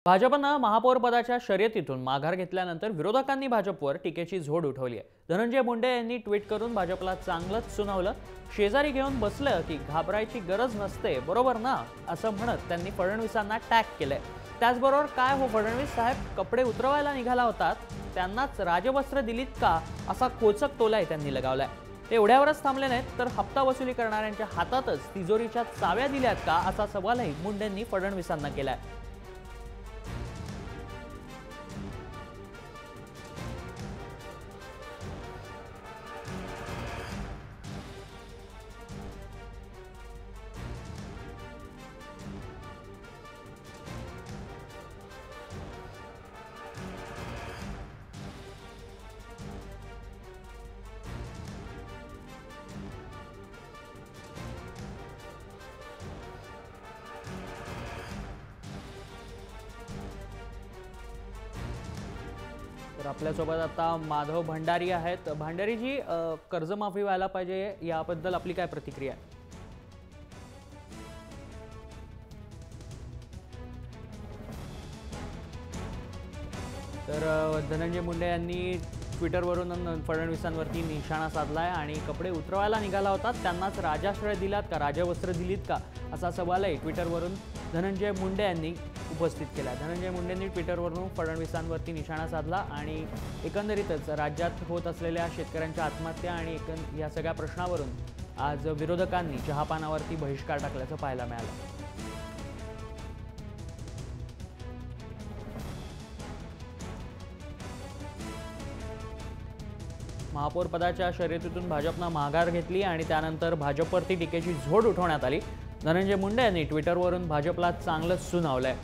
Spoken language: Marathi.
भाजपनं महापौर पदाच्या शर्यतीतून माघार घेतल्यानंतर विरोधकांनी भाजपवर टीकेची झोड उठवली आहे। धनंजय मुंडे यांनी ट्विट करून भाजपला चांगलंच सुनावलं। शेजारी घेऊन बसलं की घाबरायची गरज नसते, बरोबर ना, असं म्हणत त्यांनी फडणवीसांना टॅग केलंय। त्याचबरोबर काय हो फडणवीस साहेब, कपडे उतरवायला निघाला होतात, त्यांनाच राजवस्त्र दिलीत का, असा खोचक टोलाही त्यांनी लगावलाय। ते एवढ्यावरच थांबले नाहीत तर हप्ता वसुली करणाऱ्यांच्या हातातच तिजोरीच्या चाव्या दिल्यात का, असा सवालही मुंडेंनी फडणवीसांना केलाय। तर आपल्यासोबत आता माधव भंडारी आहेत। भंडारीजी, कर्जमाफी व्हायला पाहिजे याबद्दल आपली काय प्रतिक्रिया आहे? तर धनंजय मुंडे यांनी ट्विटरवरून फडणवीसांवरती निशाणा साधलाय आणि कपडे उतरवायला निघाला होता, त्यांनाच राजाश्रय दिलात का, राजवस्त्र दिलीत का, असा सवालही ट्विटरवरून धनंजय मुंडे यांनी उपस्थित केला। धनंजय मुंडेंनी ट्विटरवरून फडणवीसांवरती निशाणा साधला आणि एकंदरीतच राज्यात होत असलेल्या शेतकऱ्यांच्या आत्महत्या आणि या सगळ्या प्रश्नावरून आज विरोधकांनी चहापानावरती बहिष्कार टाकल्याचं पाहायला मिळालं। महापौर पदाच्या शर्यतीतून भाजपनं माघार घेतली आणि त्यानंतर भाजपवरती टीकेची झोड उठवण्यात आली। धनंजय मुंडे यांनी ट्विटरवरून भाजपला चांगलंच सुनावलंय।